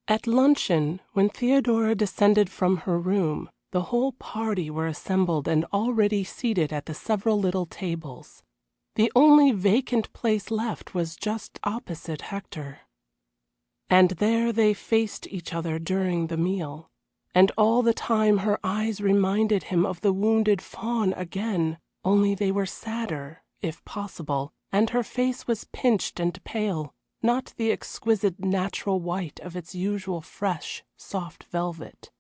At luncheon, when Theodora descended from her room, the whole party were assembled and already seated at the several little tables. The only vacant place left was just opposite Hector. And there they faced each other during the meal, and all the time her eyes reminded him of the wounded fawn again, only they were sadder, if possible, and her face was pinched and pale, not the exquisite natural white of its usual fresh, soft velvet.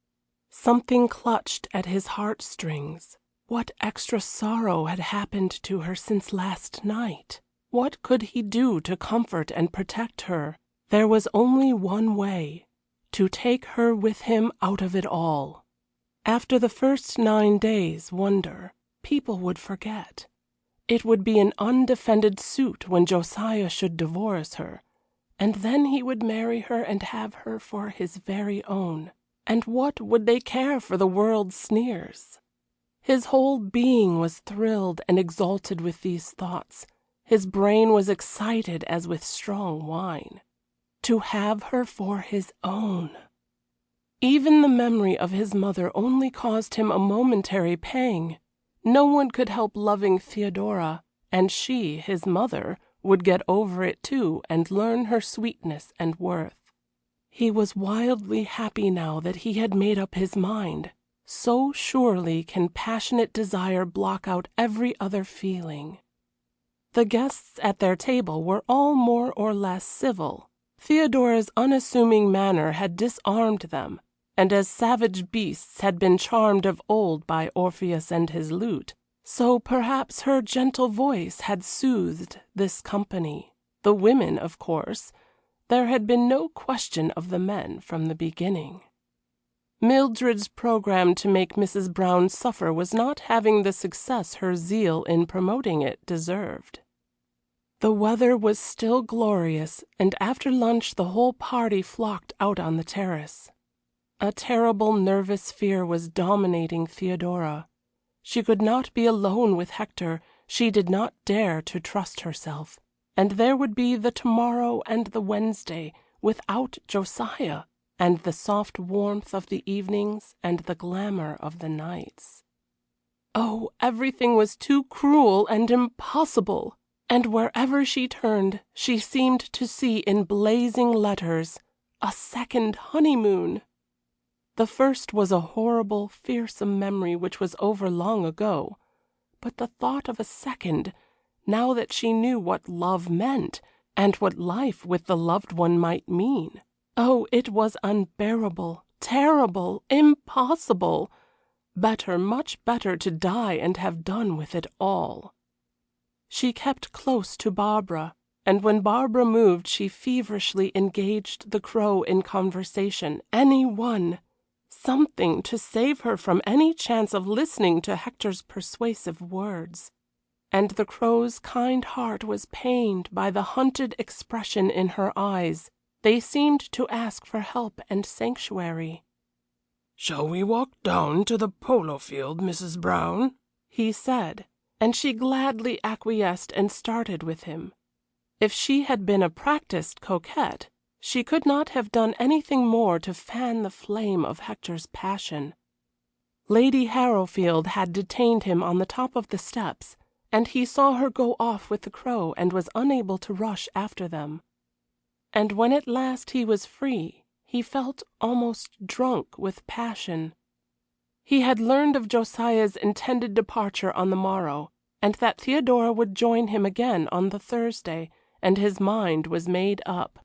Something clutched at his heartstrings. What extra sorrow had happened to her since last night? What could he do to comfort and protect her? There was only one way, to take her with him out of it all. After the first 9 days' wonder, people would forget. It would be an undefended suit when Josiah should divorce her, and then he would marry her and have her for his very own. And what would they care for the world's sneers? His whole being was thrilled and exalted with these thoughts. His brain was excited as with strong wine. To have her for his own. Even the memory of his mother only caused him a momentary pang. No one could help loving Theodora, and she, his mother, would get over it too and learn her sweetness and worth. He was wildly happy now that he had made up his mind. So surely can passionate desire block out every other feeling. The guests at their table were all more or less civil. Theodora's unassuming manner had disarmed them, and as savage beasts had been charmed of old by Orpheus and his lute, so perhaps her gentle voice had soothed this company. The women, of course. There had been no question of the men from the beginning. Mildred's program to make Mrs. Brown suffer was not having the success her zeal in promoting it deserved. The weather was still glorious, and after lunch the whole party flocked out on the terrace. A terrible nervous fear was dominating Theodora. She could not be alone with Hector, she did not dare to trust herself. And there would be the tomorrow and the Wednesday without Josiah, and the soft warmth of the evenings and the glamour of the nights. Oh, everything was too cruel and impossible, and wherever she turned she seemed to see in blazing letters, "A second honeymoon." The first was a horrible, fearsome memory which was over long ago, but the thought of a second, now that she knew what love meant, and what life with the loved one might mean. Oh, it was unbearable, terrible, impossible. Better, much better to die and have done with it all. She kept close to Barbara, and when Barbara moved she feverishly engaged the Crow in conversation, any one. Something to save her from any chance of listening to Hector's persuasive words. And the Crow's kind heart was pained by the hunted expression in her eyes. They seemed to ask for help and sanctuary. "Shall we walk down to the polo field, Mrs. Brown?" he said, and she gladly acquiesced and started with him. If she had been a practiced coquette, she could not have done anything more to fan the flame of Hector's passion. Lady Harrowfield had detained him on the top of the steps, and he saw her go off with the Crow and was unable to rush after them. And when at last he was free, he felt almost drunk with passion. He had learned of Josiah's intended departure on the morrow, and that Theodora would join him again on the Thursday, and his mind was made up.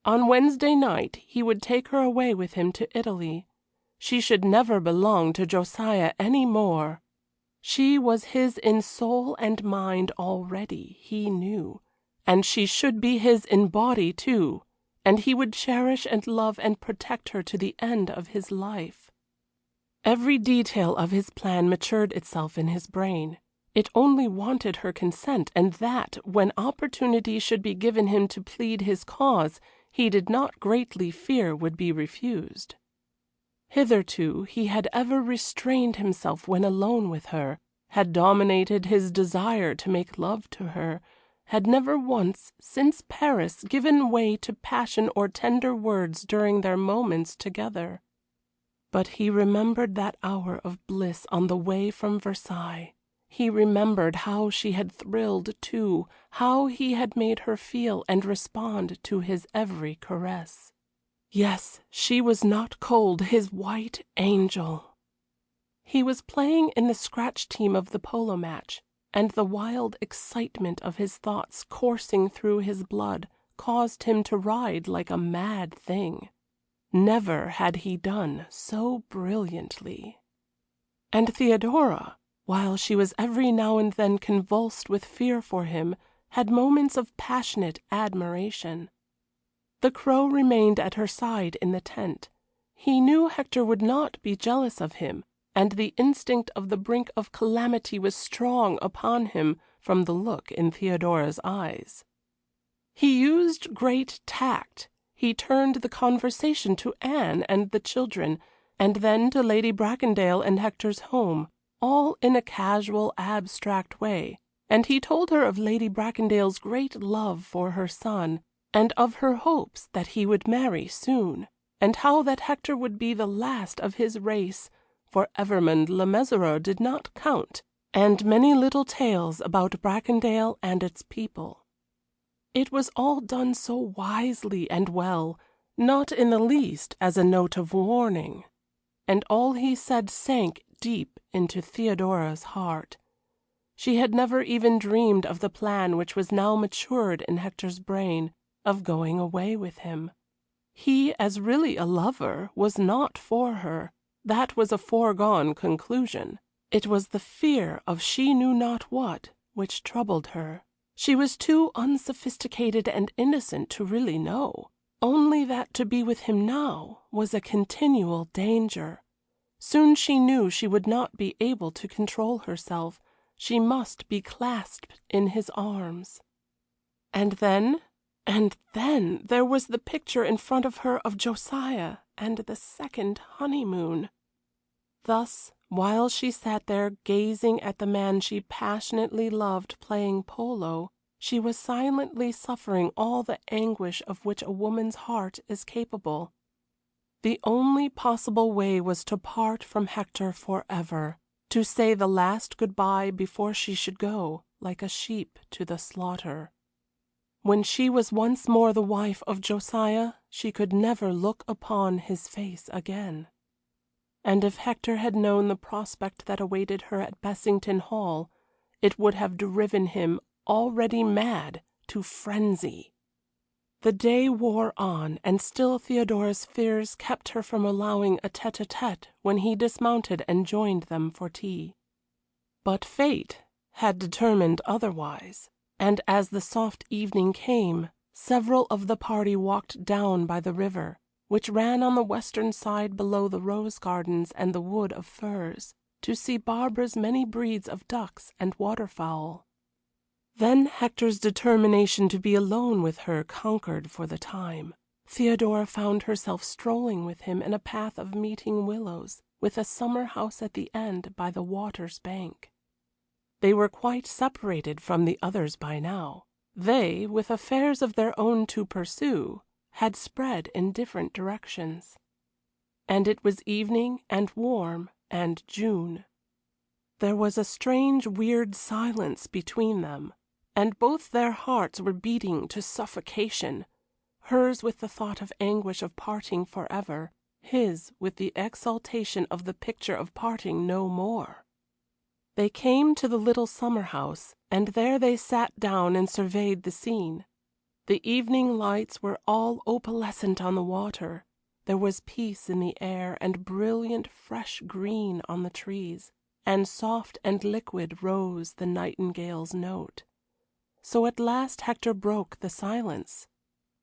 On Wednesday night he would take her away with him to Italy. She should never belong to Josiah any more. She was his in soul and mind already, he knew, and she should be his in body too, and he would cherish and love and protect her to the end of his life. Every detail of his plan matured itself in his brain. It only wanted her consent, and that, when opportunity should be given him to plead his cause, he did not greatly fear would be refused. Hitherto he had ever restrained himself when alone with her, had dominated his desire to make love to her, had never once since Paris given way to passion or tender words during their moments together. But he remembered that hour of bliss on the way from Versailles. He remembered how she had thrilled, too, how he had made her feel and respond to his every caress. Yes, she was not cold, his white angel. He was playing in the scratch team of the polo match, and the wild excitement of his thoughts coursing through his blood caused him to ride like a mad thing. Never had he done so brilliantly. And Theodora, while she was every now and then convulsed with fear for him, had moments of passionate admiration. The Crow remained at her side in the tent. He knew Hector would not be jealous of him, and the instinct of the brink of calamity was strong upon him from the look in Theodora's eyes. He used great tact. He turned the conversation to Anne and the children, and then to Lady Bracondale and Hector's home, all in a casual, abstract way, and he told her of Lady Bracondale's great love for her son, and of her hopes that he would marry soon, and how that Hector would be the last of his race, for Evermond le Mesurier did not count, and many little tales about Bracondale and its people. It was all done so wisely and well, not in the least as a note of warning, and all he said sank deep into Theodora's heart. She had never even dreamed of the plan which was now matured in Hector's brain, of going away with him. He, as really a lover, was not for her. That was a foregone conclusion. It was the fear of she knew not what which troubled her. She was too unsophisticated and innocent to really know, only that to be with him now was a continual danger. Soon she knew she would not be able to control herself. She must be clasped in his arms. And then there was the picture in front of her of Josiah and the second honeymoon. Thus, while she sat there gazing at the man she passionately loved playing polo, she was silently suffering all the anguish of which a woman's heart is capable. The only possible way was to part from Hector forever, to say the last good-bye before she should go, like a sheep to the slaughter. When she was once more the wife of Josiah, she could never look upon his face again. And if Hector had known the prospect that awaited her at Bessington Hall, it would have driven him, already mad, to frenzy. The day wore on, and still Theodora's fears kept her from allowing a tête-à-tête when he dismounted and joined them for tea. But fate had determined otherwise, and as the soft evening came, several of the party walked down by the river, which ran on the western side below the rose gardens and the wood of firs, to see Barbara's many breeds of ducks and waterfowl. Then Hector's determination to be alone with her conquered for the time. Theodora found herself strolling with him in a path of meeting willows, with a summer house at the end by the water's bank. They were quite separated from the others by now. They, with affairs of their own to pursue, had spread in different directions. And it was evening and warm and June. There was a strange, weird silence between them, and both their hearts were beating to suffocation, hers with the thought of anguish of parting forever, his with the exaltation of the picture of parting no more. They came to the little summer house, and there they sat down and surveyed the scene. The evening lights were all opalescent on the water. There was peace in the air, and brilliant fresh green on the trees, and soft and liquid rose the nightingale's note. So at last Hector broke the silence.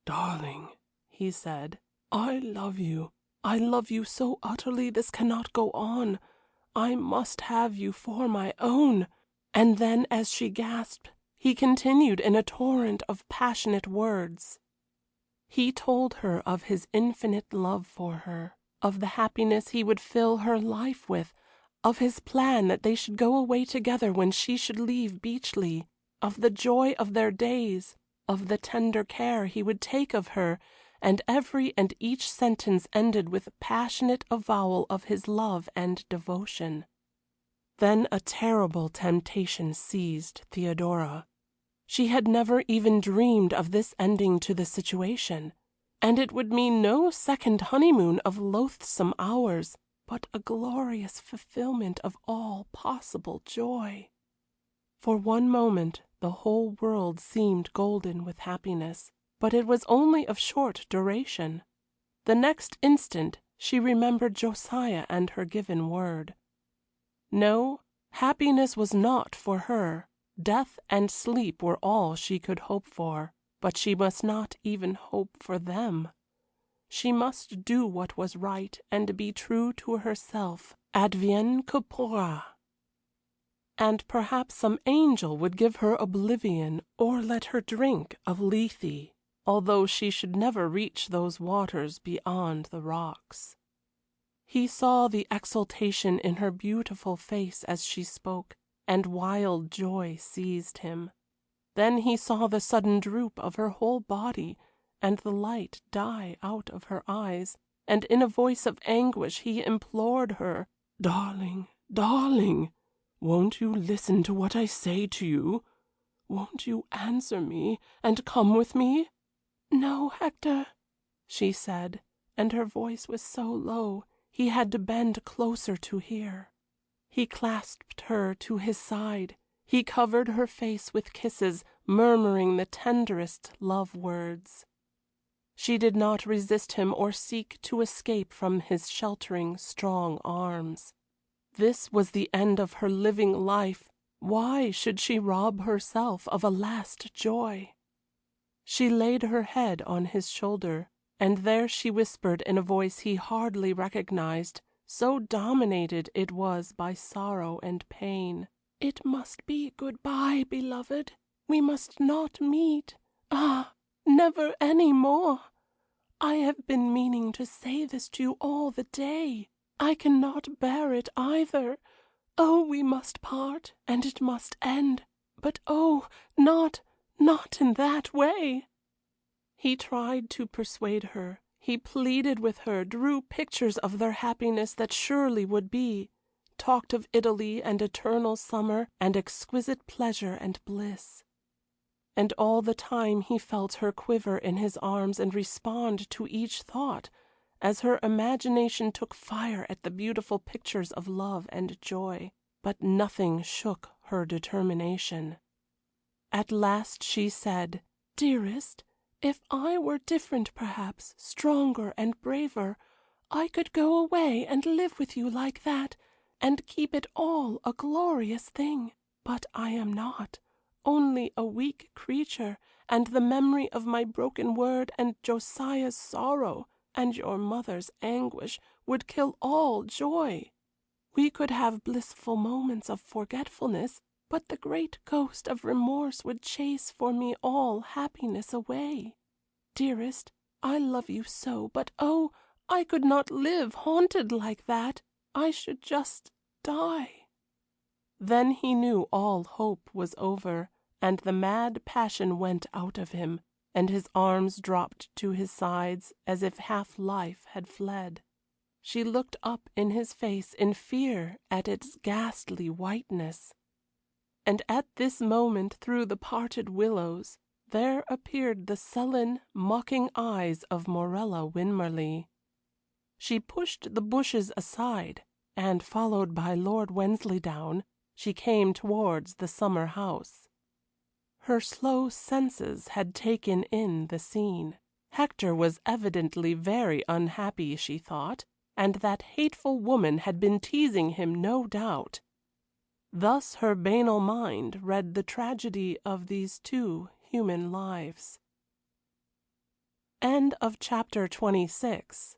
"Darling," he said, "I love you. I love you so utterly this cannot go on. I must have you for my own." And then, as she gasped, he continued in a torrent of passionate words. He told her of his infinite love for her, of the happiness he would fill her life with, of his plan that they should go away together when she should leave Beechleigh, of the joy of their days, of the tender care he would take of her, and every and each sentence ended with passionate avowal of his love and devotion. Then a terrible temptation seized Theodora. She had never even dreamed of this ending to the situation, and it would mean no second honeymoon of loathsome hours, but a glorious fulfillment of all possible joy. For one moment the whole world seemed golden with happiness, but it was only of short duration. The next instant she remembered Josiah and her given word. No, happiness was not for her. Death and sleep were all she could hope for, but she must not even hope for them. She must do what was right and be true to herself, advienne que pourra. And perhaps some angel would give her oblivion or let her drink of Lethe, although she should never reach those waters beyond the rocks. He saw the exultation in her beautiful face as she spoke, and wild joy seized him. Then he saw the sudden droop of her whole body, and the light die out of her eyes, and in a voice of anguish he implored her, "Darling, darling, won't you listen to what I say to you? Won't you answer me and come with me?" "No, Hector," she said, and her voice was so low he had to bend closer to hear. He clasped her to his side. He covered her face with kisses, murmuring the tenderest love words. She did not resist him or seek to escape from his sheltering, strong arms. This was the end of her living life. Why should she rob herself of a last joy? She laid her head on his shoulder, and there she whispered in a voice he hardly recognized, so dominated it was by sorrow and pain. "It must be good-bye, beloved. We must not meet. Ah, never any more. I have been meaning to say this to you all the day. I cannot bear it either. Oh, we must part, and it must end. But oh, not in that way." He tried to persuade her. He pleaded with her, drew pictures of their happiness that surely would be, talked of Italy and eternal summer and exquisite pleasure and bliss. And all the time he felt her quiver in his arms and respond to each thought, as her imagination took fire at the beautiful pictures of love and joy, but nothing shook her determination. At last she said, "Dearest, if I were different perhaps, stronger and braver, I could go away and live with you like that, and keep it all a glorious thing. But I am not, only a weak creature, and the memory of my broken word and Josiah's sorrow and your mother's anguish would kill all joy. We could have blissful moments of forgetfulness, but the great ghost of remorse would chase for me all happiness away. Dearest, I love you so, but oh, I could not live haunted like that. I should just die." Then he knew all hope was over, and the mad passion went out of him, and his arms dropped to his sides as if half life had fled. She looked up in his face in fear at its ghastly whiteness. And at this moment, through the parted willows, there appeared the sullen, mocking eyes of Morella Winmarleigh. She pushed the bushes aside, and, followed by Lord Wensleydown, she came towards the summer house. Her slow senses had taken in the scene. Hector was evidently very unhappy, she thought, and that hateful woman had been teasing him, no doubt. Thus her banal mind read the tragedy of these two human lives. End of chapter 26.